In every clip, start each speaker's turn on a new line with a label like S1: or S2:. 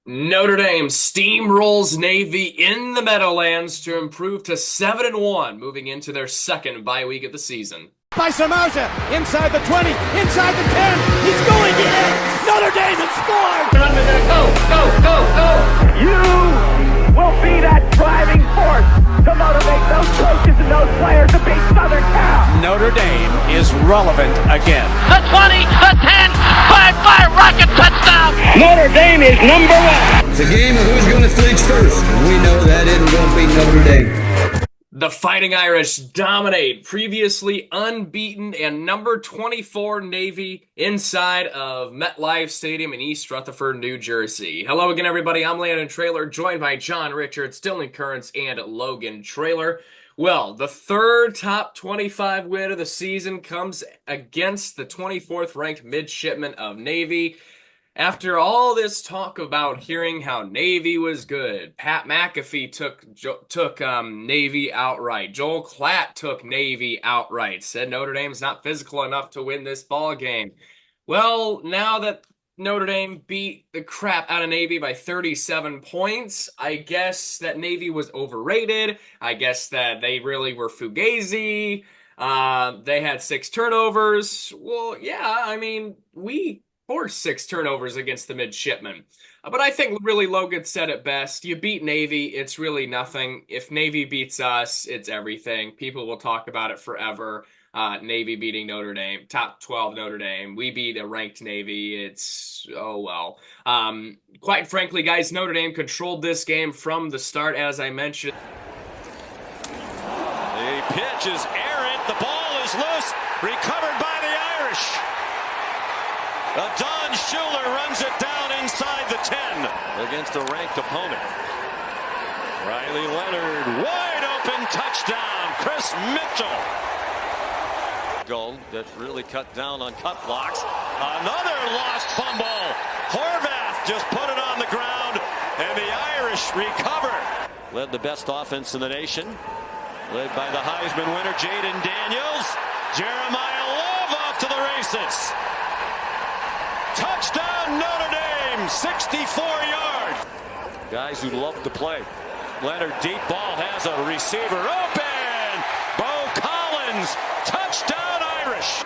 S1: Notre Dame steamrolls Navy in the Meadowlands to improve to 7-1, moving into their second bye week of the season.
S2: By Samaja, inside the 20, inside the 10, he's going in! Notre Dame has scored!
S1: Go!
S3: You will be that driving force to motivate those coaches and those players to beat Southern Cal.
S2: Notre Dame is relevant again.
S4: The 20, the 10, fire, rocket, touchdown!
S3: Notre Dame is number one.
S5: It's a game of who's going to flinch first. We know that it won't be Notre Dame.
S1: The Fighting Irish dominate previously unbeaten and number 24 Navy inside of MetLife Stadium in East Rutherford, New Jersey. Hello again, everybody. I'm Landon Traylor, joined by John Richards, Dylan Currents, and Logan Traylor. Well, the third top 25 win of the season comes against the 24th ranked Midshipman of Navy. After all this talk about hearing how Navy was good, Pat McAfee took Navy outright. Joel Klatt took Navy outright. Said Notre Dame's not physical enough to win this ball game. Well, now that Notre Dame beat the crap out of Navy by 37 points, I guess that Navy was overrated. I guess that they really were fugazi. They had 6 turnovers. Well, yeah, I mean, we forced 6 turnovers against the Midshipmen. But I think really Logan said it best. You beat Navy, it's really nothing. If Navy beats us, it's everything. People will talk about it forever. Navy beating Notre Dame, top 12 Notre Dame. We beat a ranked Navy. It's, oh well. Quite frankly, guys, Notre Dame controlled this game from the start, as I mentioned.
S6: The pitch is errant. The ball is loose. Recovered by the Irish. Don Schuler runs it down inside the 10 against a ranked opponent. Riley Leonard, wide open touchdown. Chris Mitchell. Goal that really cut down on cut blocks. Another lost fumble. Horvath just put it on the ground, and the Irish recover. Led the best offense in the nation. Led by the Heisman winner, Jaden Daniels. Jeremiah Love off to the races. Touchdown Notre Dame, 64 yards. Guys who love to play. Leonard, deep ball, has a receiver open. Bo Collins, touchdown Irish.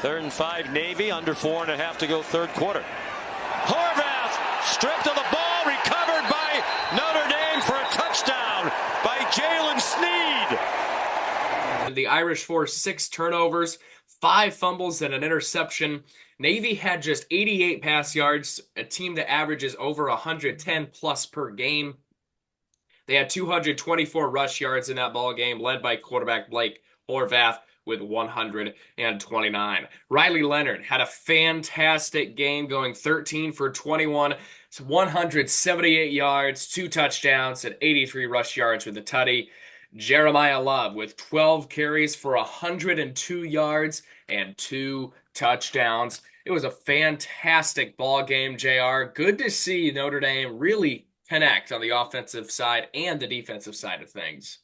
S6: 3rd and 5 Navy, under 4.5 to go third quarter. Horvath, stripped of the ball, recovered by Notre Dame for a touchdown by Jalen Sneed.
S1: The Irish forced 6 turnovers, 5 fumbles, and an interception. Navy had just 88 pass yards, a team that averages over 110 plus per game. They had 224 rush yards in that ball game, led by quarterback Blake Horvath with 129. Riley Leonard had a fantastic game, going 13 for 21, 178 yards, 2 touchdowns, and 83 rush yards with a tutty. Jeremiah Love with 12 carries for 102 yards and 2 touchdowns. It was a fantastic ball game, JR. Good to see Notre Dame really connect on the offensive side and the defensive side of things.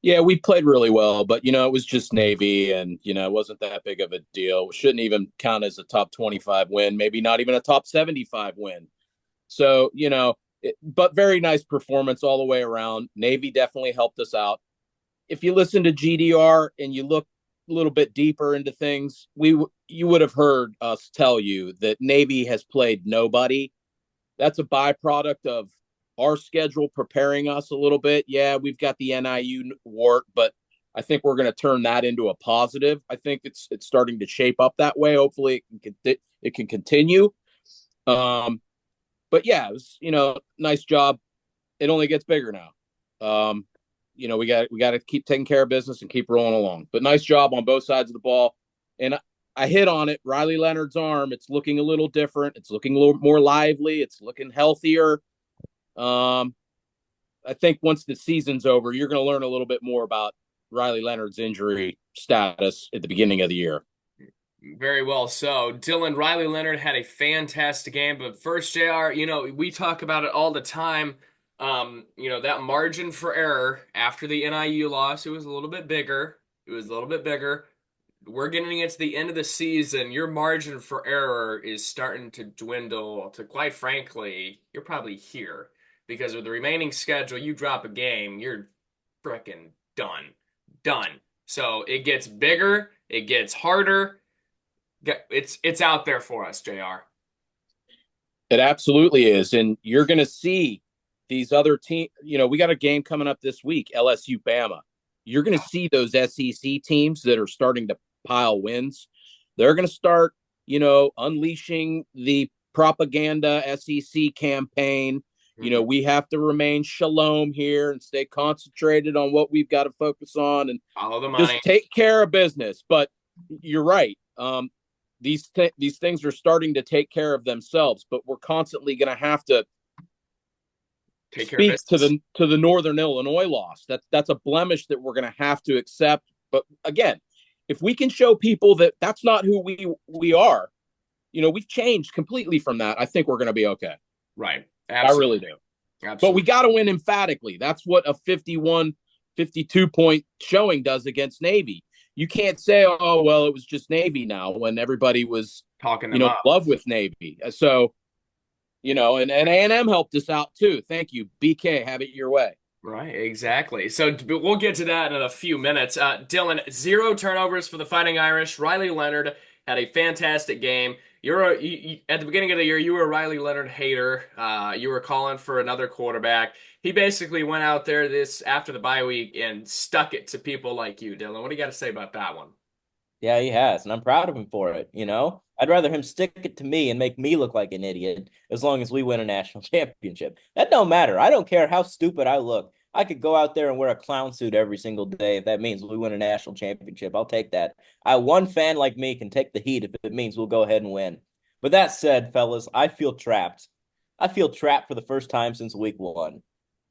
S7: Yeah, we played really well, but, it was just Navy, and, it wasn't that big of a deal. It shouldn't even count as a top 25 win, maybe not even a top 75 win. So, but very nice performance all the way around. Navy definitely helped us out. If you listen to GDR and you look a little bit deeper into things, you would have heard us tell you that Navy has played nobody. That's a byproduct of our schedule preparing us a little bit. Yeah, we've got the NIU wart, but I think we're going to turn that into a positive. I think it's starting to shape up that way. Hopefully it can continue. But yeah, it was, nice job. It only gets bigger now. We got to keep taking care of business and keep rolling along. But nice job on both sides of the ball. And I hit on it. Riley Leonard's arm, it's looking a little different. It's looking a little more lively. It's looking healthier. I think once the season's over, you're going to learn a little bit more about Riley Leonard's injury status at the beginning of the year.
S1: Very well so. Dylan, Riley Leonard had a fantastic game, but first, JR, we talk about it all the time. That margin for error after the NIU loss, it was a little bit bigger. we're getting into the end of the season. Your margin for error is starting to dwindle to, quite frankly, you're probably here. Because with the remaining schedule, you drop a game, you're frickin' done. Done. So it gets bigger, it gets harder. It's out there for us, JR.
S7: It absolutely is. And you're going to see these other teams. We got a game coming up this week, LSU Bama. You're going to see those SEC teams that are starting to pile wins. They're going to start, unleashing the propaganda SEC campaign. We have to remain shalom here and stay concentrated on what we've got to focus on and
S1: follow the money.
S7: just take care of business. But you're right. These things are starting to take care of themselves, but we're constantly going to have to speak to the Northern Illinois loss. That's a blemish that we're going to have to accept. But again, if we can show people that that's not who we are, we've changed completely from that. I think we're going to be okay.
S1: Right.
S7: Absolutely. I really do.
S1: Absolutely.
S7: But we got to win emphatically. That's what a 52 point showing does against Navy. You can't say, oh, well, it was just Navy now when everybody was
S1: talking in
S7: love with Navy. So, and A&M helped us out too. Thank you. BK, have it your way.
S1: Right, exactly. So we'll get to that in a few minutes. Dylan, 0 turnovers for the Fighting Irish. Riley Leonard had a fantastic game. At the beginning of the year, you were a Riley Leonard hater. You were calling for another quarterback. He basically went out there after the bye week and stuck it to people like you, Dylan. What do you got to say about that one?
S8: Yeah, he has, and I'm proud of him for it. I'd rather him stick it to me and make me look like an idiot as long as we win a national championship. That don't matter. I don't care how stupid I look. I could go out there and wear a clown suit every single day if that means we win a national championship. I'll take that. One fan like me can take the heat if it means we'll go ahead and win. But that said, fellas, I feel trapped. I feel trapped for the first time since week 1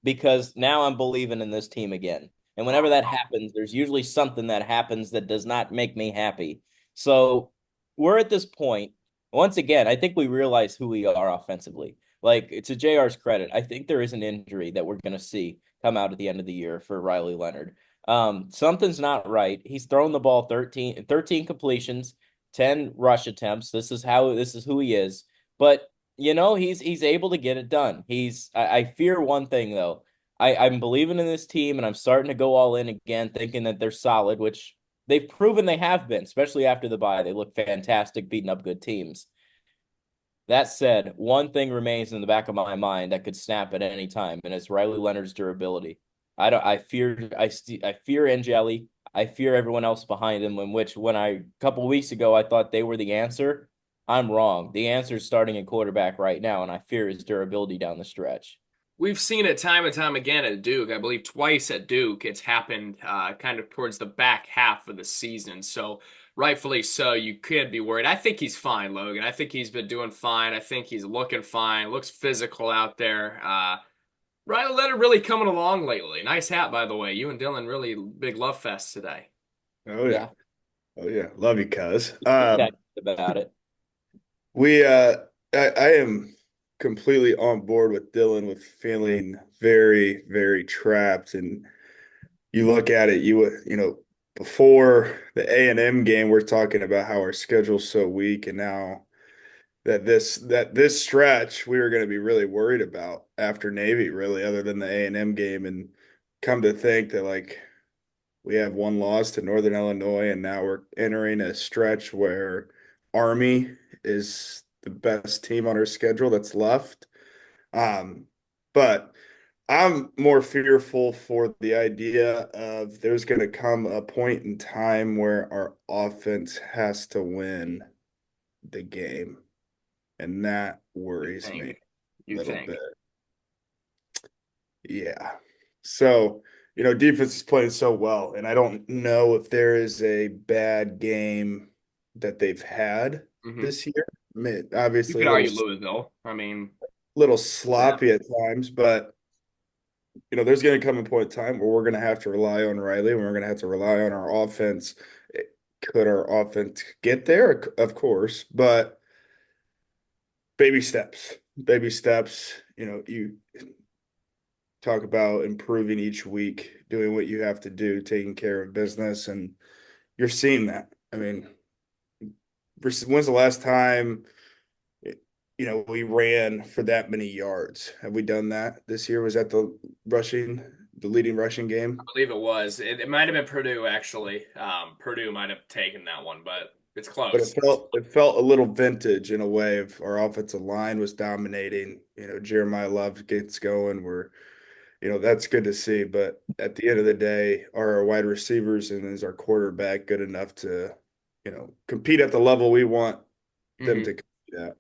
S8: because now I'm believing in this team again. And whenever that happens, there's usually something that happens that does not make me happy. So we're at this point. Once again, I think we realize who we are offensively. Like, to JR's credit, I think there is an injury that we're going to see come out at the end of the year for Riley Leonard. Something's not right. He's thrown the ball 13 completions, 10 rush attempts. This is who he is. But, he's able to get it done. I fear one thing, though. I'm believing in this team, and I'm starting to go all in again, thinking that they're solid, which they've proven they have been, especially after the bye. They look fantastic, beating up good teams. That said, one thing remains in the back of my mind that could snap at any time, and it's Riley Leonard's durability. I fear Angeli. I fear everyone else behind him, when a couple of weeks ago I thought they were the answer. I'm wrong. The answer is starting at quarterback right now, and I fear his durability down the stretch.
S1: We've seen it time and time again at Duke. I believe twice at Duke it's happened kind of towards the back half of the season. So rightfully so, you could be worried. I think he's fine, Logan. I think he's been doing fine. I think he's looking fine. Looks physical out there. Riley Leonard really coming along lately. Nice hat, by the way. You and Dylan really big love fest today.
S9: Oh, yeah. Oh, yeah. Love you, cuz.
S8: About it.
S9: I am completely on board with Dylan with feeling very, very trapped. And you look at it, before the A&M game, we're talking about how our schedule's so weak, and now that this stretch we were going to be really worried about after Navy, really, other than the A&M game, and come to think that like we have one loss to Northern Illinois, and now we're entering a stretch where Army is the best team on our schedule that's left. But I'm more fearful for the idea of there's going to come a point in time where our offense has to win the game. And that worries me a little bit. Yeah. So, defense is playing so well, and I don't know if there is a bad game that they've had this year. I mean, obviously,
S1: you could argue Louisville. I mean,
S9: little sloppy at times, but there's going to come a point in time where we're going to have to rely on Riley, and we're going to have to rely on our offense. Could our offense get there? Of course, but baby steps. You talk about improving each week, doing what you have to do, taking care of business, and you're seeing that. I mean, when's the last time, we ran for that many yards? Have we done that this year? Was that the leading rushing game?
S1: I believe it was. It might have been Purdue, actually. Purdue might have taken that one, but it's
S9: But
S1: close.
S9: it felt a little vintage in a way. Of our offensive line was dominating. Jeremiah Love gets going. That's good to see. But at the end of the day, are our wide receivers and is our quarterback good enough to, compete at the level we want them to compete at?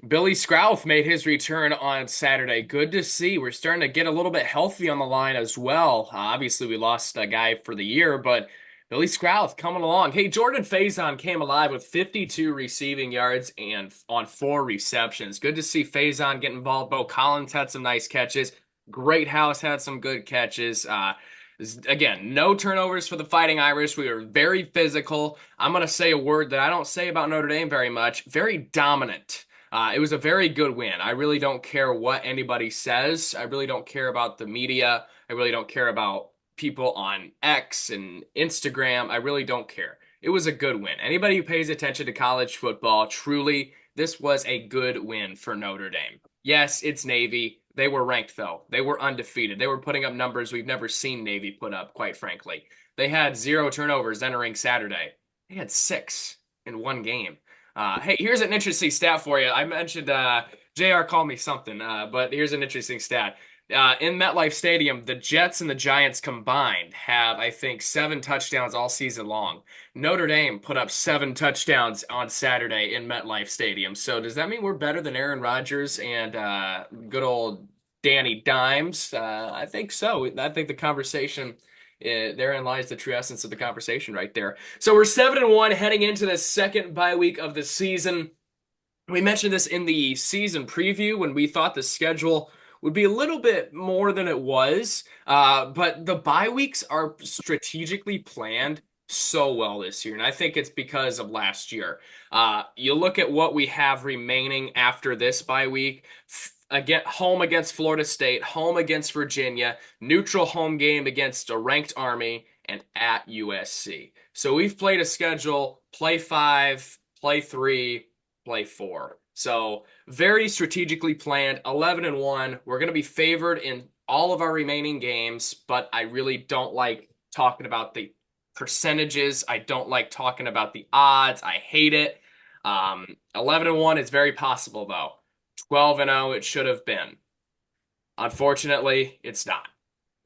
S1: Billy Scrouth made his return on Saturday. Good to see. We're starting to get a little bit healthy on the line as well. Obviously, we lost a guy for the year, but Billy Scrouth coming along. Hey, Jordan Faison came alive with 52 receiving yards and on 4 receptions. Good to see Faison get involved. Bo Collins had some nice catches. Great House had some good catches. Again, no turnovers for the Fighting Irish. We were very physical. I'm going to say a word that I don't say about Notre Dame very much. Very dominant. It was a very good win. I really don't care what anybody says. I really don't care about the media. I really don't care about people on X and Instagram. I really don't care. It was a good win. Anybody who pays attention to college football, truly, this was a good win for Notre Dame. Yes, it's Navy. They were ranked, though. They were undefeated. They were putting up numbers we've never seen Navy put up, quite frankly. They had 0 turnovers entering Saturday. They had 6 in one game. Hey, here's an interesting stat for you. I mentioned JR called me something, but here's an interesting stat. In MetLife Stadium, the Jets and the Giants combined have, I think, 7 touchdowns all season long. Notre Dame put up 7 touchdowns on Saturday in MetLife Stadium. So does that mean we're better than Aaron Rodgers and good old Danny Dimes? I think so. I think the conversation, therein lies the true essence of the conversation right there. So we're 7-1 heading into the second bye week of the season. We mentioned this in the season preview when we thought the schedule would be a little bit more than it was. But the bye weeks are strategically planned so well this year. And I think it's because of last year. You look at what we have remaining after this bye week. Again, home against Florida State, home against Virginia, neutral home game against a ranked Army, and at USC. So we've played a schedule, play 5, play 3, play 4. So very strategically planned, 11-1. We're going to be favored in all of our remaining games, but I really don't like talking about the percentages. I don't like talking about the odds. I hate it. 11-1 is very possible, though. 12-0 it should have been. Unfortunately, it's not.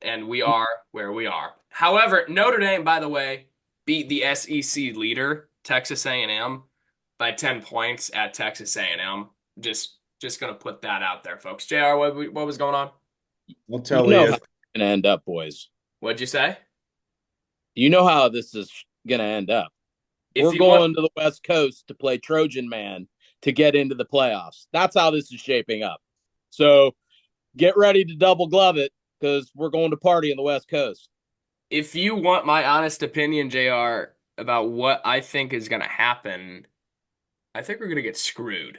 S1: And we are where we are. However, Notre Dame, by the way, beat the SEC leader, Texas A&M, by 10 points at Texas A&M. Just going to put that out there, folks. JR, what was going on?
S9: I'll tell
S7: you. Know how it's going to end up, boys.
S1: What'd you say?
S7: You know how this is going to end up. We're going to the West Coast to play Trojan Man to get into the playoffs. That's how this is shaping up. So get ready to double glove it because we're going to party in the West Coast.
S1: If you want my honest opinion, JR, about what I think is going to happen, I think we're going to get screwed.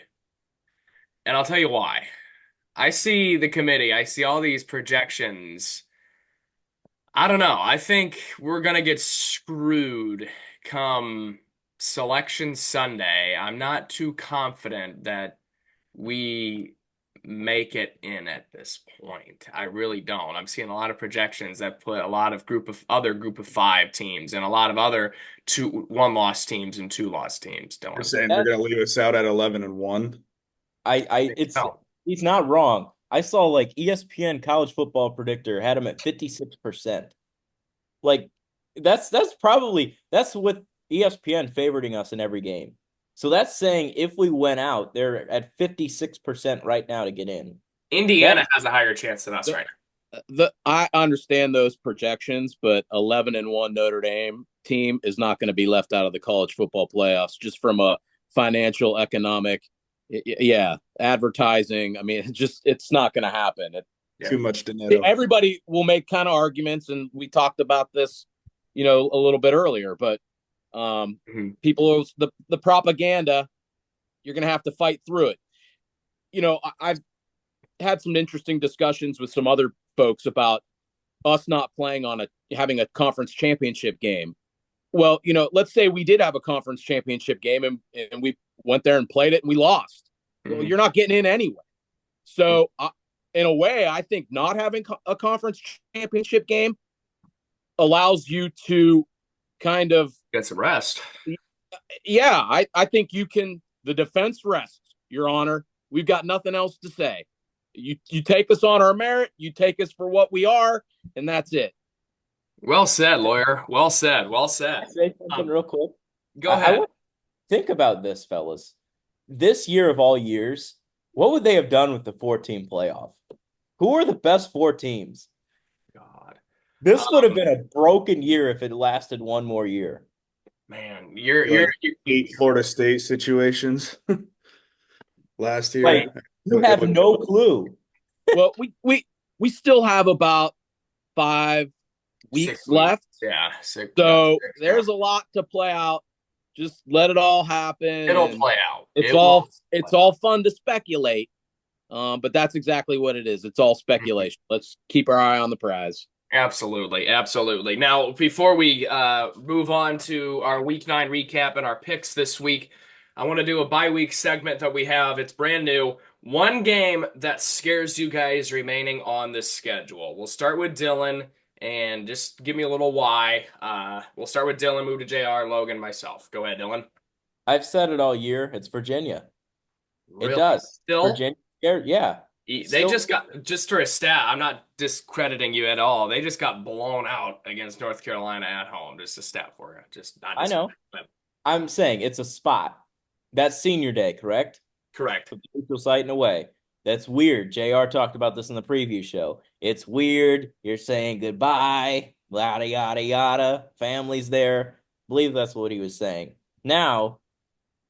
S1: And I'll tell you why. I see the committee. I see all these projections. I don't know. I think we're going to get screwed come Selection Sunday. I'm not too confident that we make it in at this point. I really don't. I'm seeing a lot of projections that put a lot of group of 5 teams and a lot of other 1-loss teams and 2-loss teams.
S9: You're saying they're going to leave us out at 11-1?
S8: He's not wrong. I saw like ESPN College Football Predictor had him at 56%. Like that's with ESPN favoriting us in every game. So that's saying if we went out, they're at 56% right now to get in.
S1: Indiana has a higher chance than us right
S7: now. I understand those projections, but 11-1 Notre Dame team is not going to be left out of the college football playoffs just from a financial, economic, advertising. I mean, it's not going to happen.
S9: Too much dinero.
S7: Everybody will make kind of arguments, and we talked about this, a little bit earlier, but people, the propaganda, you're going to have to fight through it. I've had some interesting discussions with some other folks about us not playing having a conference championship game. Well, let's say we did have a conference championship game and we went there and played it and we lost. Well, you're not getting in anyway. So, in a way, I think not having a conference championship game allows you to kind of
S1: get some rest.
S7: Yeah, I think the defense rests, Your Honor. We've got nothing else to say. You take us on our merit, you take us for what we are, and that's it.
S1: Well said, lawyer. Well said. Well said.
S8: Can I say something real quick?
S1: Go ahead.
S8: I want to think about this, fellas. This year of all years, what would they have done with the 4-team playoff? Who are the best 4 teams?
S1: God.
S8: This would have been a broken year if it lasted one more year.
S1: Man, you're
S9: 8 Florida State situations last year.
S8: Like, you have no clue.
S7: Well, we still have about 5 weeks left.
S1: Yeah.
S7: So there's a lot to play out. Just let it all happen.
S1: It'll play out.
S7: It's all fun to speculate. But that's exactly what it is. It's all speculation. Let's keep our eye on the prize.
S1: Absolutely. Absolutely. Now, before we move on to our Week 9 recap and our picks this week, I want to do a bye-week segment that we have. It's brand new. One game that scares you guys remaining on this schedule. We'll start with Dylan, and just give me a little why. We'll start with Dylan, move to JR, Logan, myself. Go ahead, Dylan.
S8: I've said it all year. It's Virginia.
S1: Really?
S8: It does.
S1: Still?
S8: Virginia, yeah.
S1: They just got, just for a stat, I'm not discrediting you at all. They just got blown out against North Carolina at home. Just a stat for you. Just not.
S8: I know. I'm saying it's a spot. That's senior day, correct?
S1: Correct.
S8: Put the neutral site in a way. That's weird. JR talked about this in the preview show. It's weird. You're saying goodbye, yada, yada, yada. Family's there. I believe that's what he was saying. Now,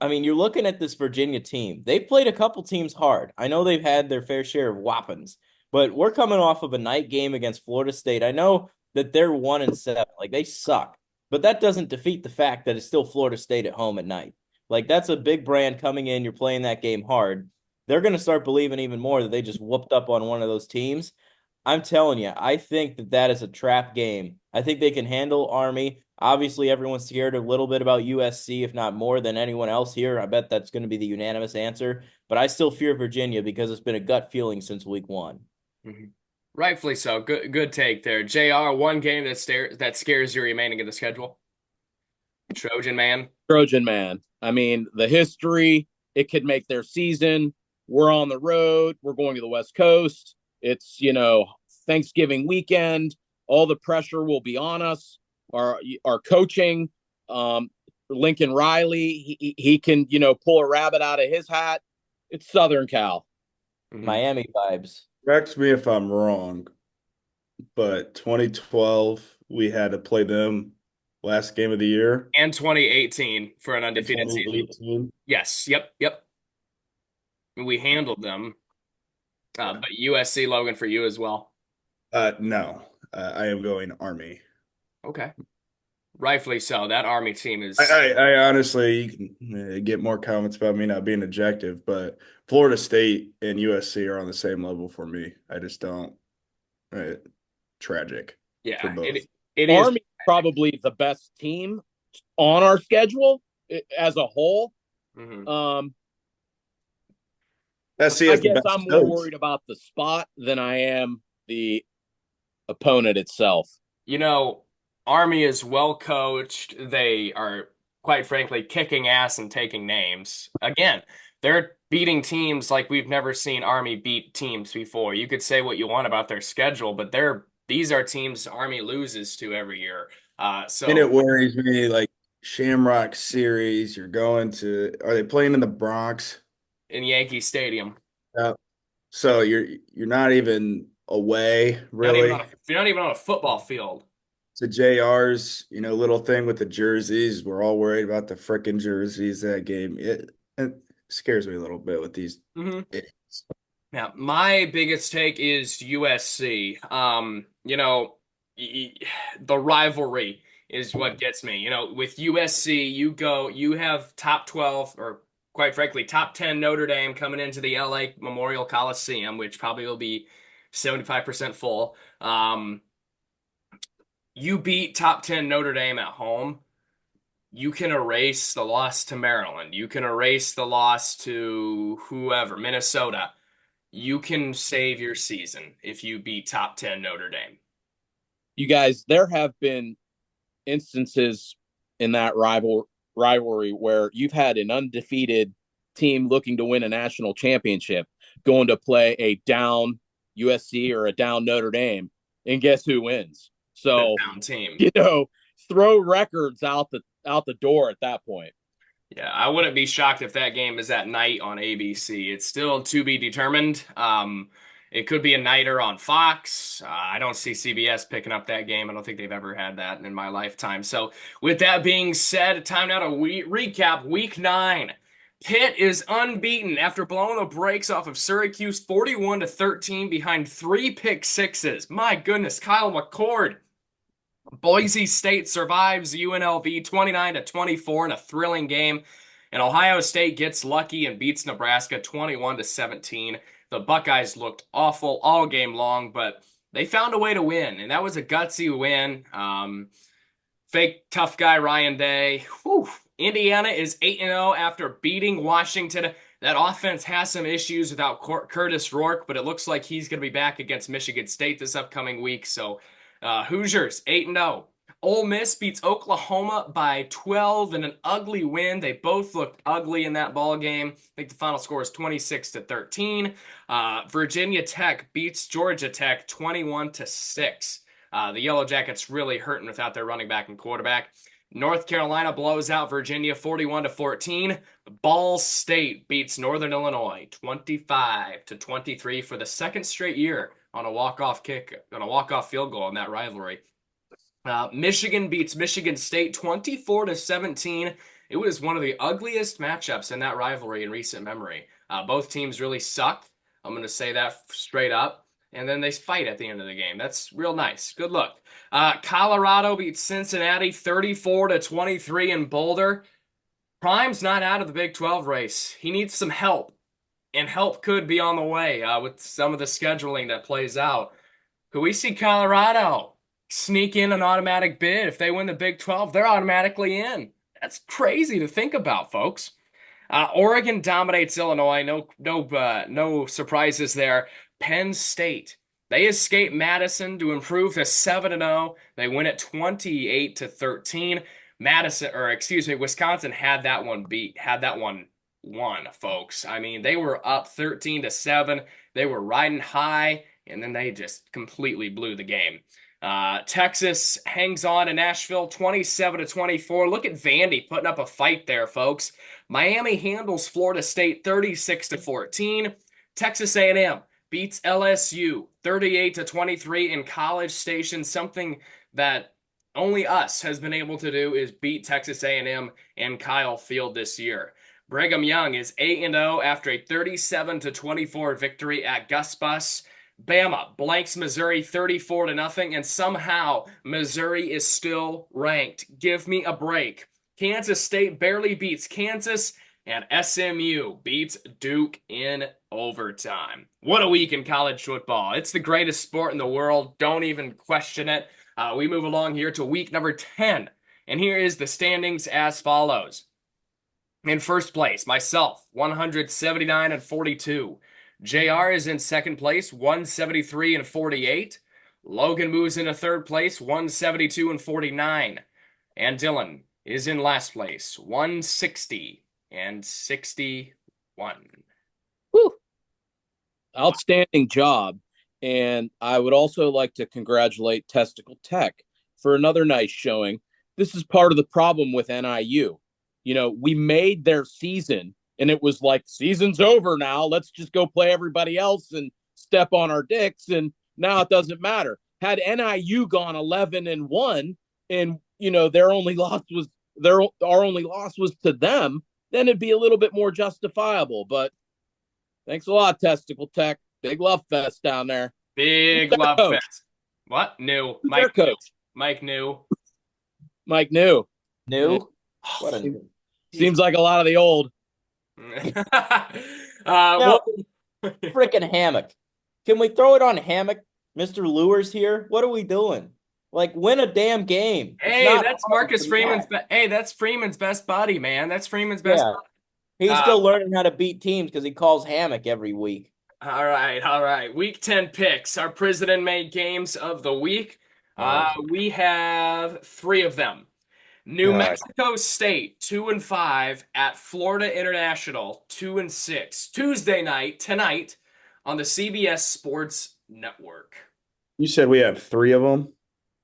S8: I mean, you're looking at this Virginia team. They've played a couple teams hard. I know they've had their fair share of whoppings, but we're coming off of a night game against Florida State. I know that they're 1-7. Like, they suck. But that doesn't defeat the fact that it's still Florida State at home at night. Like, that's a big brand coming in. You're playing that game hard. They're going to start believing even more that they just whooped up on one of those teams. I'm telling you, I think that is a trap game. I think they can handle Army. Obviously, everyone's scared a little bit about USC, if not more than anyone else here. I bet that's going to be the unanimous answer. But I still fear Virginia because it's been a gut feeling since week 1.
S1: Mm-hmm. Rightfully so. Good take there. JR, one game that scares you remaining in the schedule? Trojan man.
S7: I mean, the history, it could make their season. We're on the road. We're going to the West Coast. It's, Thanksgiving weekend. All the pressure will be on us. Our coaching, Lincoln Riley, he can, pull a rabbit out of his hat. It's Southern Cal.
S8: Miami vibes.
S9: Correct me if I'm wrong, but 2012, we had to play them last game of the year.
S1: And 2018 for an undefeated season. Yes. Yep. We handled them. But USC, Logan, for you as well?
S9: No. I am going Army.
S1: Okay. Rightfully so. That Army team is...
S9: I honestly, you can get more comments about me not being objective, but Florida State and USC are on the same level for me. I just don't... tragic.
S1: Yeah.
S9: For both.
S7: It is Army probably the best team on our schedule as a whole.
S1: Mm-hmm.
S7: I guess I'm more worried about the spot than I am the opponent itself.
S1: Army is well coached. They are, quite frankly, kicking ass and taking names. Again, they're beating teams like we've never seen Army beat teams before. You could say what you want about their schedule, but these are teams Army loses to every year. And
S9: it worries me, like Shamrock Series. Are they playing in the Bronx?
S1: In Yankee Stadium.
S9: So you're not even away, really.
S1: You're not even on a football field.
S9: To JR's, little thing with the jerseys. We're all worried about the frickin' jerseys that game. It scares me a little bit with these.
S1: Mm-hmm. Now, my biggest take is USC. The rivalry is what gets me. With USC, you have top 12 or quite frankly, top 10 Notre Dame coming into the LA Memorial Coliseum, which probably will be 75% full. You beat top 10 Notre Dame at home. you can erase the loss to Maryland. You can erase the loss to whoever, Minnesota. You can save your season if you beat top 10 Notre Dame.
S7: You guys, there have been instances in that rivalry where you've had an undefeated team looking to win a national championship going to play a down USC or a down Notre Dame, and guess who wins?
S1: The
S7: So,
S1: down team.
S7: throw records out the door at that point.
S1: Yeah, I wouldn't be shocked if that game is at night on ABC. It's still to be determined. It could be a nighter on Fox. I don't see CBS picking up that game. I don't think they've ever had that in my lifetime. So, with that being said, time now to recap Week 9. Pitt is unbeaten after blowing the brakes off of Syracuse 41-13 behind 3 pick sixes. My goodness, Kyle McCord. Boise State survives UNLV 29-24 in a thrilling game, and Ohio State gets lucky and beats Nebraska 21-17. The Buckeyes looked awful all game long, but they found a way to win, and that was a gutsy win. Fake tough guy Ryan Day. Whew. Indiana is 8-0 after beating Washington. That offense has some issues without Curtis Rourke, but it looks like he's going to be back against Michigan State this upcoming week. So Hoosiers 8-0. Ole Miss beats Oklahoma by 12 in an ugly win. They both looked ugly in that ball game. I think the final score is 26-13. Virginia Tech beats Georgia Tech 21-6. The Yellow Jackets really hurting without their running back and quarterback. North Carolina blows out Virginia 41-14. Ball State beats Northern Illinois 25-23 for the second straight year on a walk-off field goal in that rivalry. Michigan beats Michigan State 24-17. It was one of the ugliest matchups in that rivalry in recent memory. Both teams really sucked. I'm going to say that straight up. And then they fight at the end of the game. That's real nice. Good luck. Colorado beats Cincinnati 34-23 in Boulder. Prime's not out of the Big 12 race. He needs some help. And help could be on the way with some of the scheduling that plays out. Could we see Colorado sneak in an automatic bid? If they win the Big 12, they're automatically in. That's crazy to think about, folks. Oregon dominates Illinois. No surprises there. Penn State. They escape Madison to improve to 7-0. They win at 28-13. Wisconsin had that one won, folks. I mean, they were up 13-7. They were riding high, and then they just completely blew the game. Texas hangs on to Nashville 27-24. Look at Vandy putting up a fight there, folks. Miami handles Florida State 36-14. Texas A&M beats LSU 38-23 in College Station. Something that only us has been able to do is beat Texas A&M and Kyle Field this year. Brigham Young is 8-0 after a 37-24 victory at Gus Bus. Bama blanks Missouri 34-0, and somehow Missouri is still ranked. Give me a break. Kansas State barely beats Kansas, and SMU beats Duke in overtime. What a week in college football. It's the greatest sport in the world. Don't even question it. We move along here to week number 10, and here is the standings as follows. In first place, myself, 179-42. JR is in second place, 173-48. Logan moves into third place, 172-49. And Dylan is in last place, 160-61.
S7: Woo. Outstanding job. And I would also like to congratulate Testicle Tech for another nice showing. This is part of the problem with NIU. We made their season, and it was like, season's over now. Let's just go play everybody else and step on our dicks. And now it doesn't matter. Had NIU gone 11-1, and our only loss was to them, then it'd be a little bit more justifiable. But thanks a lot, Testicle Tech. Big love fest down there.
S1: Big love fest. What? New.
S7: Mike coach.
S1: Mike New.
S7: Mike New.
S8: New?
S7: Seems like a lot of the old.
S8: Freaking hammock. Can we throw it on hammock? Mr. Lures here? What are we doing? Like, win a damn game. It's
S1: Hey,
S8: not
S1: that's
S8: hard
S1: Marcus
S8: for
S1: Freeman's.
S8: that.
S1: Hey, that's Freeman's best buddy, man. That's Freeman's best.
S8: Yeah. He's
S1: Uh,
S8: still learning how to beat teams because he calls hammock every week.
S1: all right, all right. Week 10 picks. Our president made games of the week.
S9: Oh
S1: We have three of them. New
S9: God.
S1: Mexico State 2-5 at Florida International 2-6. Tuesday night tonight on the CBS Sports Network.
S9: You said we have three of them?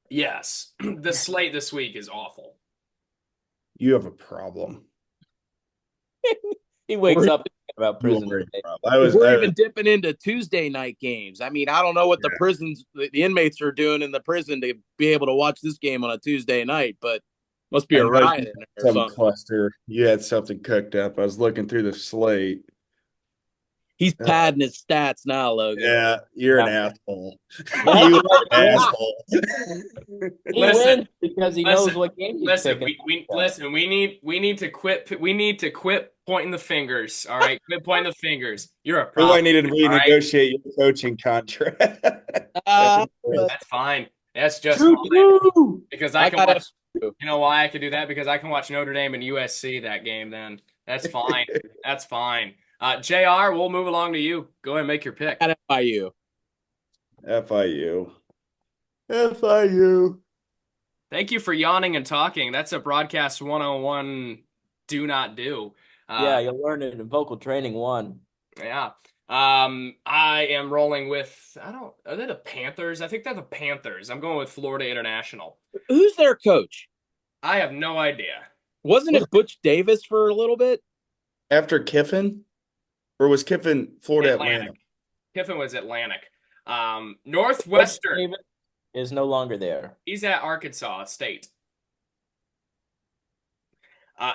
S1: Yes, the slate this week is awful.
S9: You have a problem.
S8: He wakes
S7: We're-
S8: up thinking about prison.
S9: You are a
S8: today.
S9: problem.
S7: We're even dipping into Tuesday night games. I mean, I don't know what the inmates are doing in the prison to be able to watch this game on a Tuesday night, but must be a riot in there or
S9: some
S7: something.
S9: cluster. You had something cooked up. I was looking through the slate.
S7: He's padding his stats now, Logan.
S9: Yeah, you're an asshole.
S8: Yeah.
S9: You are an asshole.
S8: He
S1: Listen,
S8: wins because he knows
S1: listen,
S8: what game he's
S1: Listen,
S8: picking.
S1: we need to quit pointing the fingers. All right, quit pointing the fingers. You're a
S9: We
S1: problem.
S9: might need to
S1: all right?
S9: renegotiate your coaching contract.
S1: That's fine. That's just
S7: True,
S1: fine.
S7: true.
S1: Because I can
S7: gotta-
S1: watch. You know why I can do that? Because I can watch Notre Dame and USC that game. Then that's fine. That's fine. Jr. We'll move along to you. Go ahead and make your pick.
S7: At FIU.
S9: FIU. FIU.
S1: Thank you for yawning and talking. That's a broadcast 101. Do not do.
S8: Yeah, you'll learn it in vocal training 1.
S1: Yeah. I am rolling with, are they the Panthers? I think they're the Panthers. I'm going with Florida International.
S7: Who's their coach?
S1: I have no idea.
S7: Wasn't it Butch Davis for a little bit?
S9: After Kiffin? Or was Kiffin Florida Atlanta?
S1: Kiffin was Atlantic. Northwestern.
S8: Davis is no longer there.
S1: He's at Arkansas State.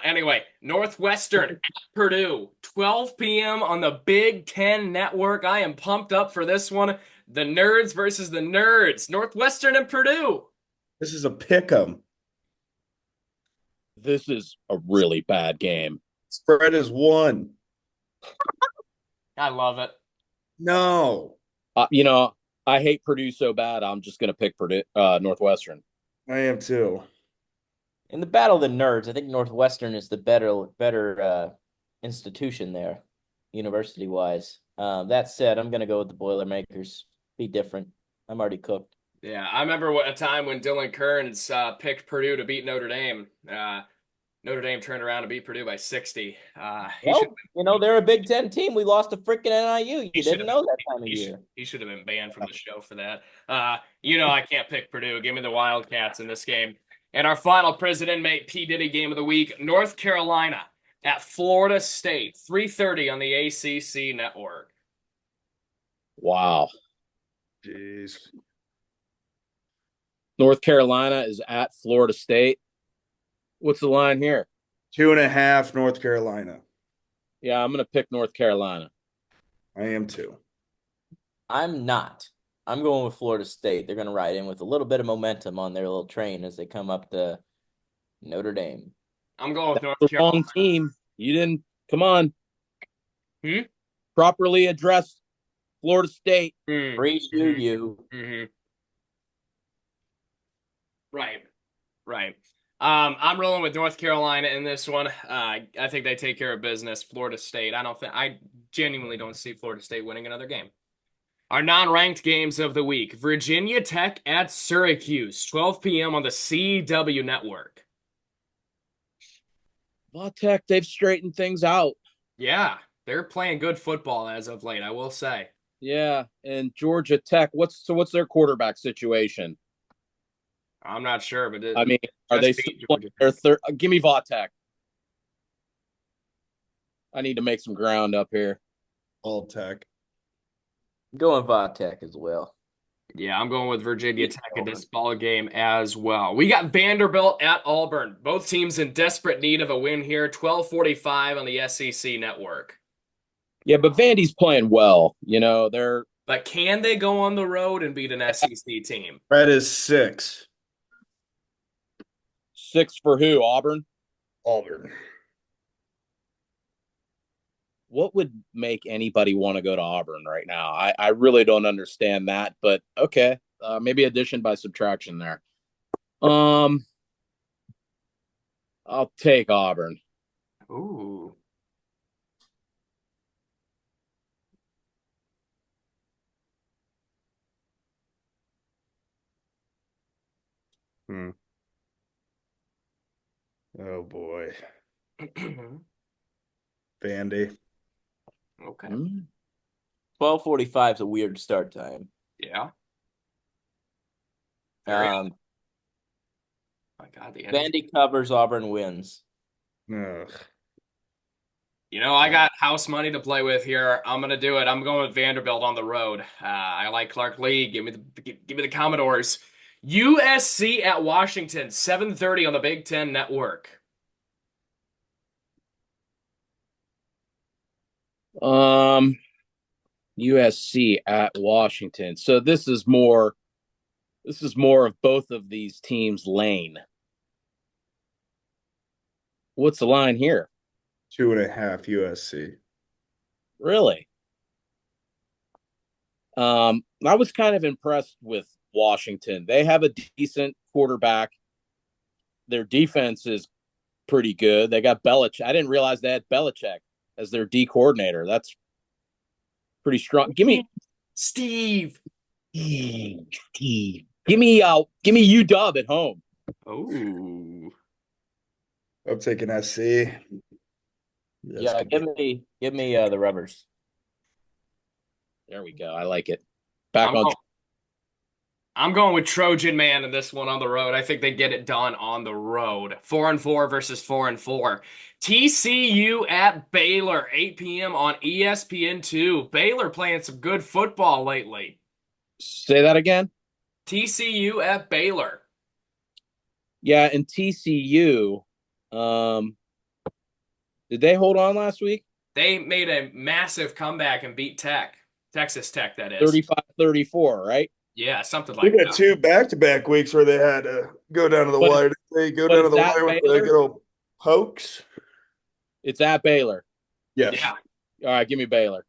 S1: Anyway, Northwestern at Purdue, 12 p.m. on the Big Ten Network. I am pumped up for this one. The Nerds versus the Nerds. Northwestern and Purdue.
S9: This is a pick'em.
S7: This is a really bad game.
S9: Spread is 1.
S1: I love it.
S9: No.
S7: I hate Purdue so bad. I'm just going to pick Purdue, Northwestern.
S9: I am too.
S8: In the battle of the nerds, I think Northwestern is the better institution there, university-wise. That said, I'm going to go with the Boilermakers. Be different. I'm already cooked.
S1: Yeah, I remember a time when Dylan Kearns picked Purdue to beat Notre Dame. Notre Dame turned around and beat Purdue by 60.
S8: They're a Big Ten team. We lost to freaking NIU. You didn't know that time of year.
S1: He should have been banned from the show for that. I can't pick Purdue. Give me the Wildcats in this game. And our final President Mate P. Diddy game of the week, North Carolina at Florida State, 3:30 on the ACC network.
S7: Wow.
S9: Jeez.
S7: North Carolina is at Florida State. What's the line here?
S9: 2.5 North Carolina.
S7: Yeah, I'm going to pick North Carolina.
S9: I am too.
S8: I'm not. I'm going with Florida State. They're going to ride in with a little bit of momentum on their little train as they come up to Notre Dame.
S1: I'm going with North
S7: The
S1: Carolina.
S7: wrong team. You didn't. Come on. Properly address Florida State.
S8: Free to you.
S1: Mm-hmm. Right. I'm rolling with North Carolina in this one. I think they take care of business. Florida State. I genuinely don't see Florida State winning another game. Our non-ranked games of the week. Virginia Tech at Syracuse, 12 p.m. on the CW network.
S7: Well, Tech, they've straightened things out.
S1: Yeah, they're playing good football as of late, I will say.
S7: Yeah, and Georgia Tech, what's their quarterback situation?
S1: I'm not sure, but
S7: are they still playing their third? Give me Vautech. I need to make some ground up here.
S9: All Tech.
S8: Going Vautech as well.
S1: Yeah, I'm going with Virginia Tech in this ball game as well. We got Vanderbilt at Auburn. Both teams in desperate need of a win here. 12:45 on the SEC network.
S7: Yeah, but Vandy's playing well. They're.
S1: But can they go on the road and beat an SEC team?
S9: Spread is 6.
S7: 6 for who? Auburn?
S9: Auburn.
S7: What would make anybody want to go to Auburn right now? I really don't understand that, but okay. Maybe addition by subtraction there. Um, I'll take Auburn.
S1: Ooh.
S9: Hmm. Oh boy. Vandy.
S1: Okay.
S8: 12:45 is a weird start time.
S1: Yeah. Very.
S8: Um,
S1: My God, the energy.
S8: Vandy covers, Auburn wins.
S9: Ugh.
S1: I got house money to play with here. I'm gonna do it. I'm going with Vanderbilt on the road. I like Clark Lee. Give me the Commodores. USC at Washington, 7:30 on the Big Ten Network.
S7: Um, USC at Washington. So this is more of both of these teams' lane. What's the line here?
S9: 2.5 USC.
S7: Really? I was kind of impressed with Washington. They have a decent quarterback. Their defense is pretty good. They got Belichick. I didn't realize they had Belichick as their D coordinator. That's pretty strong. Give me
S1: Steve.
S7: Steve. Give me UW at home.
S1: Oh.
S9: I'm taking SC.
S8: Yeah, give me the rubbers.
S7: There we go. I like it. Back
S1: I'm
S7: on.
S1: going, I'm going with Trojan Man in this one on the road. I think they get it done on the road. 4-4 versus 4-4. TCU at Baylor, 8 p.m. on ESPN2. Baylor playing some good football lately.
S7: Say that again.
S1: TCU at Baylor.
S7: Yeah, and TCU. Did they hold on last week?
S1: They made a massive comeback and beat Texas Tech, that is.
S7: 35-34, right?
S1: Yeah, something
S9: We
S1: like
S9: got
S1: that.
S9: 2 back-to-back weeks where they had to go down to the
S7: But
S9: wire. They go
S7: but
S9: down to
S7: it's
S9: the
S7: at
S9: wire with the
S7: Baylor.
S9: good old pokes.
S7: It's at Baylor.
S9: Yes.
S1: Yeah.
S7: All right, give me Baylor.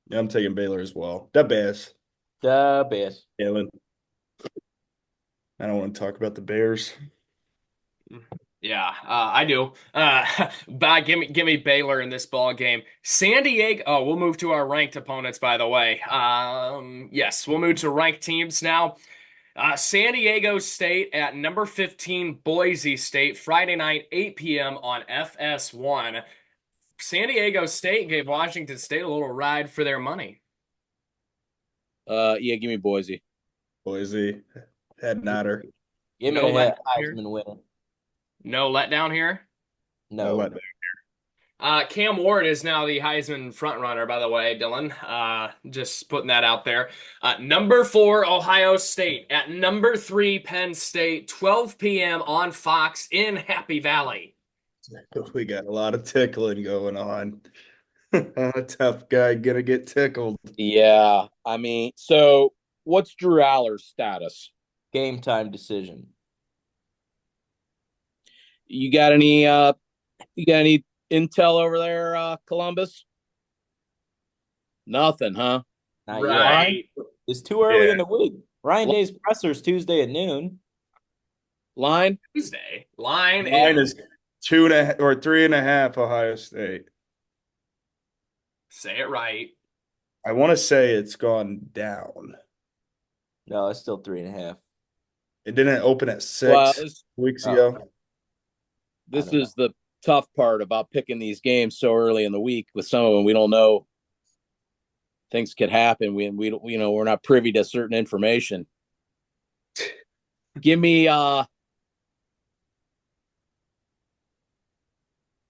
S9: Yeah, I'm taking Baylor as well. The Bears.
S8: The best.
S9: Jalen. I don't want to talk about the Bears.
S1: Yeah, I do. But give me Baylor in this ball game. San Diego. Oh, we'll move to our ranked opponents, by the way. Yes, we'll move to ranked teams now. San Diego State at number 15, Boise State, Friday night, 8 p.m. on FS1. San Diego State gave Washington State a little ride for their money.
S7: Yeah, give me Boise.
S9: Boise. Head nodder.
S8: Give me
S1: No
S8: the
S1: letdown here.
S8: Heisman winner.
S1: No letdown here.
S9: No
S8: No.
S9: let
S1: Cam Ward is now the Heisman frontrunner, by the way, Dylan. Just putting that out there. Number 4, Ohio State. At number 3, Penn State. 12 p.m. on Fox in Happy Valley.
S9: We got a lot of tickling going on. A tough guy gonna get tickled.
S7: Yeah, I mean, so what's Drew Aller's status?
S8: Game time decision.
S7: You got any intel over there, Columbus? Nothing, huh?
S8: Not yet.
S1: Right.
S8: It's too early
S9: Yeah.
S8: in the week. Ryan Day's presser's Tuesday at noon.
S7: Line?
S1: Tuesday. Line
S9: Mine is 2.5 or 3.5 Ohio State.
S1: Say it right.
S9: I want to say it's gone down.
S8: No, it's still 3.5.
S9: It didn't open at 6
S7: Well,
S9: weeks
S8: Oh.
S9: ago.
S7: this
S8: I don't
S7: is the tough part about picking these games so early in the week. With some of them, we don't know. Things could happen. We're not privy to certain information. Give me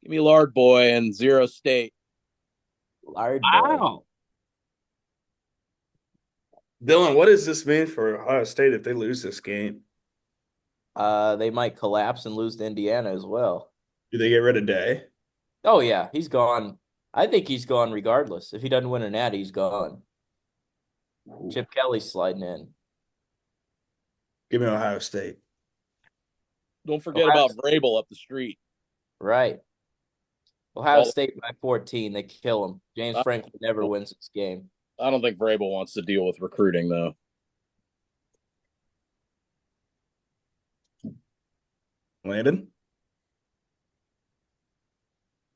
S7: Lard Boy and Zero State.
S8: Lard boy.
S9: Dylan, what does this mean for Ohio State if they lose this game?
S8: They might collapse and lose to Indiana as well.
S9: Do they get rid of Day?
S8: Oh yeah, he's gone. I think he's gone regardless. If he doesn't win a natty, he's gone. Chip Kelly's sliding in.
S9: Give me Ohio State.
S7: Don't forget
S8: Ohio
S7: about Vrabel up the street.
S8: Right. Ohio
S7: Oh.
S8: State by 14. They kill him. James Franklin never wins this game.
S7: I don't think Vrabel wants to deal with recruiting, though.
S9: Landon?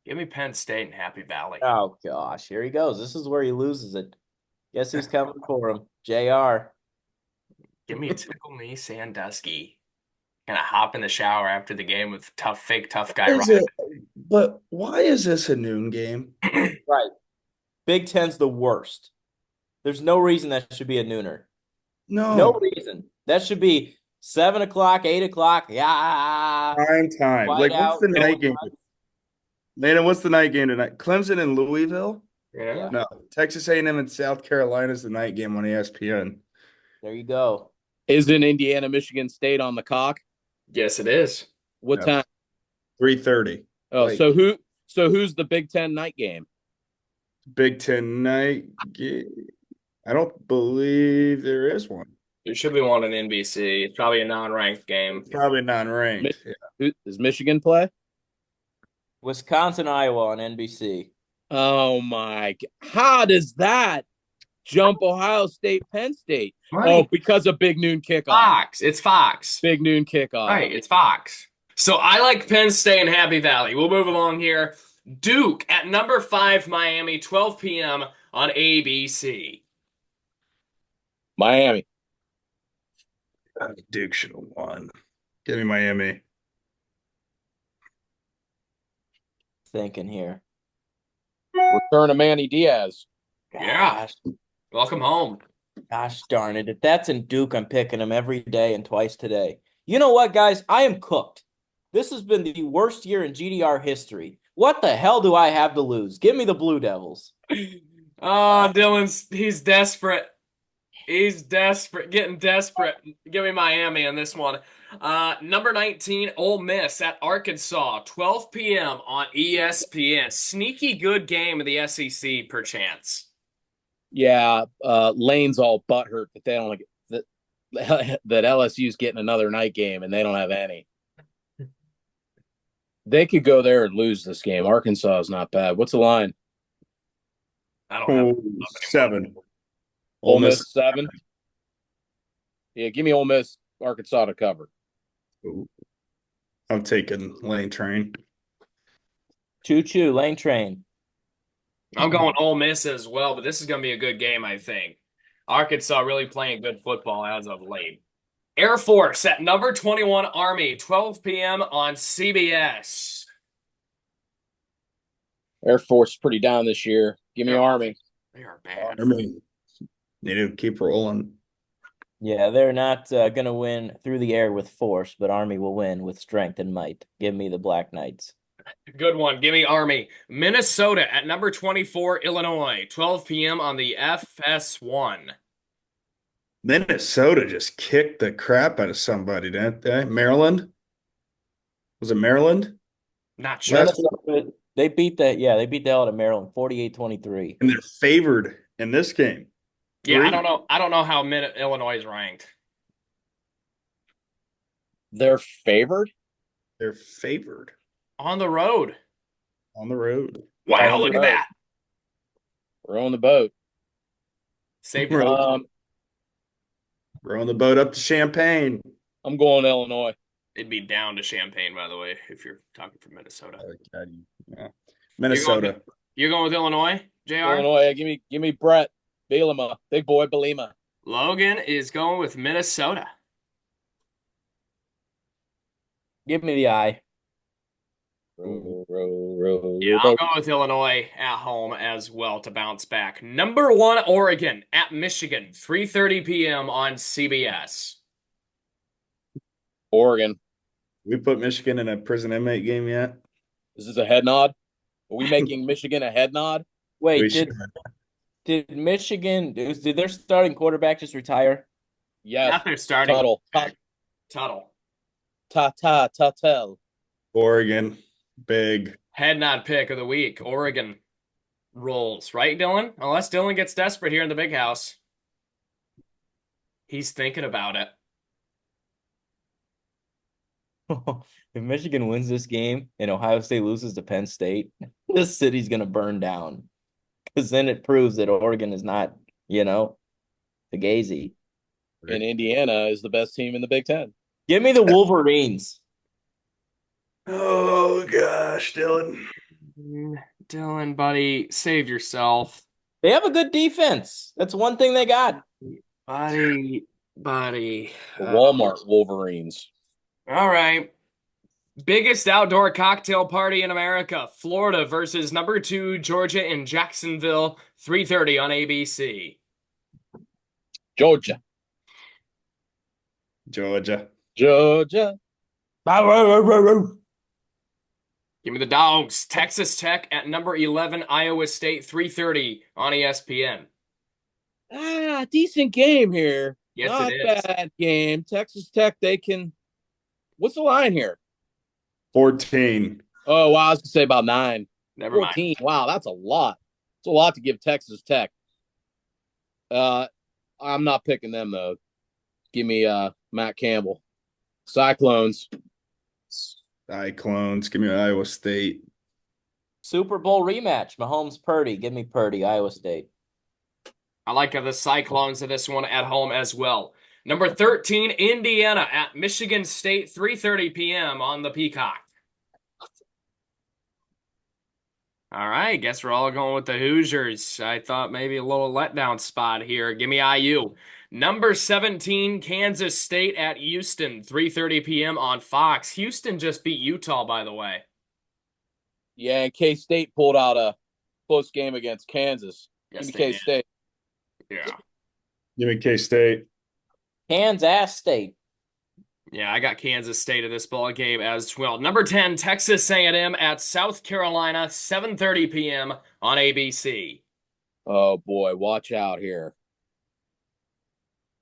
S1: Give me Penn State and Happy Valley.
S8: Oh gosh, here he goes. This is where he loses it. Guess who's coming for him? JR.
S1: Give me Tickle Me Sandusky. Gonna hop in the shower after the game with fake tough guy Ryan.
S9: But why is this a noon game?
S8: Right. Big Ten's the worst. There's no reason that should be a nooner. No reason. That should be 7 o'clock, 8 o'clock. Yeah.
S9: Prime time.
S8: White
S9: Like, what's
S8: out,
S9: the night
S8: going
S9: game? Landon, what's the night game tonight? Clemson and Louisville?
S1: Yeah.
S9: No, Texas A&M and South Carolina is the night game on ESPN.
S8: There you go.
S7: Isn't Indiana, Michigan State on the cock?
S1: Yes, it is.
S7: What time?
S9: 3:30.
S7: Oh,
S9: Like,
S7: so who's the Big Ten night game?
S9: Big Ten night game. I don't believe there is one.
S1: There should be one on NBC. It's probably a non-ranked game.
S9: Probably non-ranked.
S7: Who, does Michigan play?
S8: Wisconsin, Iowa on NBC.
S7: Oh my! How does that jump Ohio State, Penn State?
S1: Money.
S7: Oh, because of big noon kickoff.
S1: Fox. It's Fox.
S7: Big noon kickoff.
S1: Right, it's Fox. So I like Penn State and Happy Valley. We'll move along here. Duke at number 5, Miami, 12 p.m. on ABC.
S7: Miami.
S9: Duke should have won. Give me Miami.
S8: Thinking here.
S7: Return of Manny Diaz.
S1: Yeah. Welcome home.
S8: Gosh darn it. If that's in Duke, I'm picking him every day and twice today. You know what, guys? I am cooked. This has been the worst year in GDR history. What the hell do I have to lose? Give me the Blue Devils.
S1: Oh, he's desperate. He's desperate, getting desperate. Give me Miami on this one. Number 19, Ole Miss at Arkansas, 12 p.m. on ESPN. Sneaky good game of the SEC, perchance.
S7: Yeah, Lane's all butthurt that they don't that LSU's getting another night game and they don't have any. They could go there and lose this game. Arkansas is not bad. What's the line?
S1: I don't have
S9: 7.
S7: Ole Miss 7. Yeah, give me Ole Miss, Arkansas to cover.
S9: Ooh. I'm taking Lane Train.
S8: Choo-choo, Lane Train.
S1: I'm going Ole Miss as well, but this is going to be a good game, I think. Arkansas really playing good football as of late. Air Force at number 21, Army, 12 p.m. on CBS.
S7: Air Force is pretty down this year. Give me Army.
S1: They are bad.
S9: Army. They do keep rolling.
S8: Yeah, they're not going to win through the air with force, but Army will win with strength and might. Give me the Black Knights.
S1: Good one. Give me Army. Minnesota at number 24, Illinois, 12 p.m. on the FS1.
S9: Minnesota just kicked the crap out of somebody, didn't they? Maryland? Was it Maryland?
S1: Not sure.
S8: They beat the hell out of Maryland, 48-23.
S9: And they're favored in this game.
S1: Yeah, I don't know. I don't know how Illinois is ranked.
S7: They're favored?
S9: They're favored.
S1: On the road.
S9: On the road.
S1: Wow, look at that.
S7: We're on the boat.
S1: Save
S9: Rowing the boat up to Champaign.
S7: I'm going Illinois.
S1: It'd be down to Champaign, by the way, if you're talking from Minnesota.
S9: Yeah. Minnesota.
S1: You're going with Illinois, JR?
S7: Illinois, give me Brett Bielema, big boy Bielema.
S1: Logan is going with Minnesota.
S8: Give me the eye.
S1: Yeah, I'll go with Illinois at home as well to bounce back. Number 1, Oregon at Michigan, 3:30 p.m. on CBS.
S7: Oregon.
S9: We put Michigan in a prison inmate game yet?
S7: Is this a head nod? Are we making Michigan a head nod?
S8: Wait, did Michigan, did their starting quarterback just retire?
S7: Yes.
S1: Not their starting. Tuttle.
S7: Tuttle.
S9: Oregon. Big.
S1: Head nod pick of the week. Oregon rolls. Right, Dylan? Unless Dylan gets desperate here in the big house. He's thinking about it.
S8: If Michigan wins this game and Ohio State loses to Penn State, this city's going to burn down. Because then it proves that Oregon is not, Fugazi.
S7: And Indiana is the best team in the Big Ten.
S8: Give me the Wolverines.
S9: Oh gosh, Dylan.
S1: Dylan, buddy, save yourself.
S8: They have a good defense. That's one thing they got.
S1: Buddy.
S7: The Walmart Wolverines.
S1: All right. Biggest outdoor cocktail party in America. Florida versus number 2 Georgia in Jacksonville, 3:30 on ABC.
S7: Georgia.
S9: Georgia.
S7: Georgia.
S1: Give me the dogs. Texas Tech at number 11 Iowa State, 3:30 on ESPN.
S7: Decent game here.
S1: Yes,
S7: Not
S1: it is.
S7: bad game. Texas Tech, they can. What's the line here?
S9: 14.
S7: Oh, wow. I was going to say about 9.
S1: Never
S7: 14.
S1: mind.
S7: Wow, that's a lot. It's a lot to give Texas Tech. I'm not picking them, though. Give me Matt Campbell. Cyclones.
S9: Cyclones. Give me Iowa State.
S8: Super Bowl rematch. Mahomes Purdy. Give me Purdy, Iowa State.
S1: I like the Cyclones of this one at home as well. Number 13, Indiana at Michigan State, 3:30 p.m. on the Peacock. All right, guess we're all going with the Hoosiers. I thought maybe a little letdown spot here. Give me IU. Number 17, Kansas State at Houston, 3:30 p.m. on Fox. Houston just beat Utah, by the way.
S7: Yeah, and K-State pulled out a close game against Kansas.
S1: Yes,
S7: Give me
S1: they did.
S7: K-State.
S1: Yeah.
S9: Give me K-State.
S8: Kansas State.
S1: Yeah, I got Kansas State in this ball game as well. Number 10, Texas A&M at South Carolina, 7:30 p.m. on ABC.
S7: Oh, boy. Watch out here.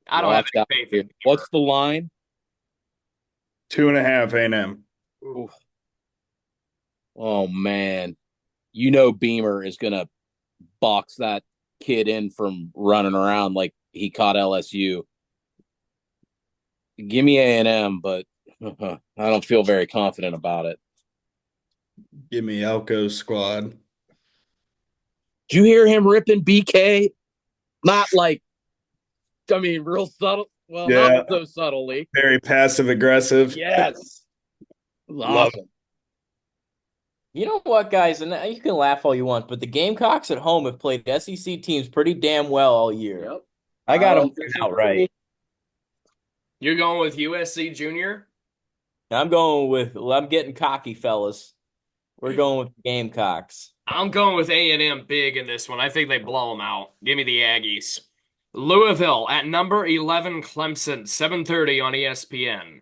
S1: I don't have any faith in Beamer.
S7: What's the line?
S9: 2.5 A&M.
S7: Oof. Oh, man. You know Beamer is going to box that kid in from running around like he caught LSU. Give me A&M, but I don't feel very confident about it.
S9: Give me Elko's squad.
S7: Did you hear him ripping BK? Not like, I mean, real subtle. Well,
S9: Yeah.
S7: not so subtly.
S9: Very passive aggressive.
S7: Yes.
S9: Love
S7: Awesome.
S8: You know what, guys? And you can laugh all you want, but the Gamecocks at home have played SEC teams pretty damn well all year.
S7: Yep.
S8: I got them outright.
S1: You're going with USC Junior?
S8: I'm getting cocky, fellas. We're going with Gamecocks.
S1: I'm going with A&M big in this one. I think they blow them out. Give me the Aggies. Louisville at number 11 Clemson, 7:30 on ESPN.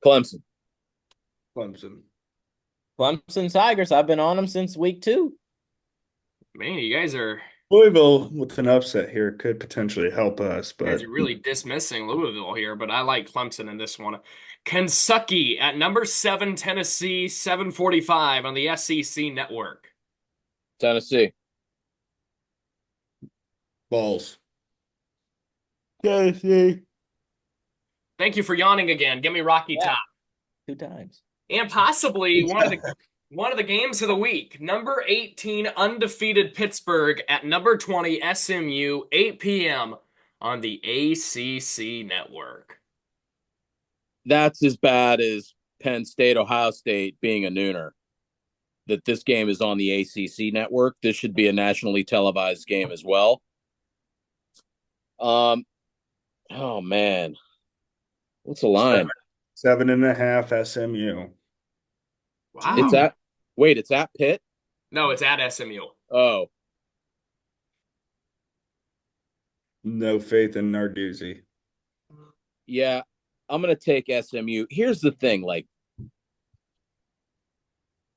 S7: Clemson.
S9: Clemson.
S8: Clemson Tigers. I've been on them since week 2.
S1: Man, you guys are
S9: Louisville with an upset here could potentially help us, but
S1: really dismissing Louisville here, but I like Clemson in this one. Kentucky at number 7 Tennessee, 7:45 on the SEC network.
S7: Tennessee.
S9: balls.
S8: Tennessee.
S1: Thank you for yawning again. Give me Rocky Top.
S8: 2 times.
S1: And possibly one of the games of the week. Number 18 undefeated Pittsburgh at number 20 SMU, 8 p.m. on the ACC network.
S7: That's as bad as Penn State, Ohio State being a nooner. That this game is on the ACC network. This should be a nationally televised game as well. Oh man. What's the line?
S9: 7.5 SMU.
S1: Wow.
S7: It's at Pitt?
S1: No, it's at SMU.
S7: Oh.
S9: No faith in Narduzzi.
S7: Yeah, I'm going to take SMU. Here's the thing, like,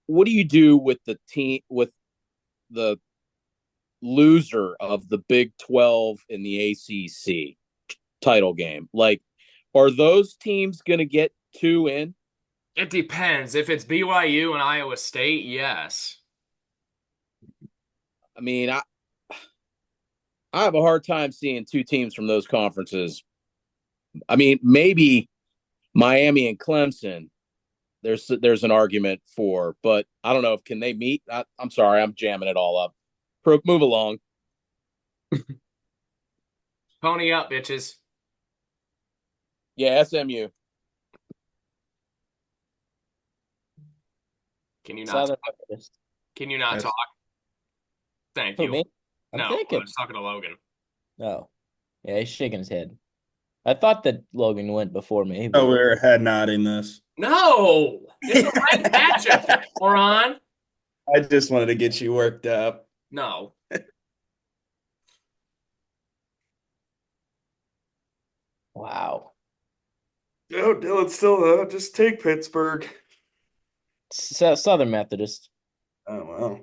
S7: what do you do with the team, with the loser of the Big 12 in the ACC title game? Like, are those teams going to get 2 in?
S1: It depends. If it's BYU and Iowa State, yes.
S7: I mean, I have a hard time seeing 2 teams from those conferences. I mean, maybe Miami and Clemson, there's an argument for, but I don't know if can they meet. I'm sorry, I'm jamming it all up. Move along.
S1: Pony up, bitches.
S7: Yeah, SMU.
S1: Can you not
S8: Southern
S1: talk?
S8: Methodist.
S1: Can you not
S9: Yes.
S1: talk? Thank
S8: Who,
S1: you.
S8: me? I'm
S1: No, I
S8: thinking.
S1: was talking to Logan.
S8: Oh, yeah, he's shaking his head. I thought that Logan went before me.
S9: Oh, we're head nodding this.
S1: No, it's the right matchup, you moron.
S9: I just wanted to get you worked up.
S1: No.
S8: Wow.
S9: No, Dylan's still just take Pittsburgh.
S8: Southern Methodist.
S9: Oh well.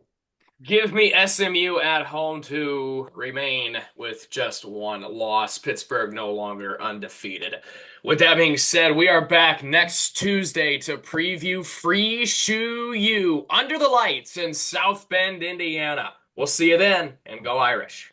S1: Give me SMU at home to remain with just one loss. Pittsburgh no longer undefeated. With that being said, we are back next Tuesday to preview Free Shoe U under the lights in South Bend, Indiana. We'll see you then, and go Irish.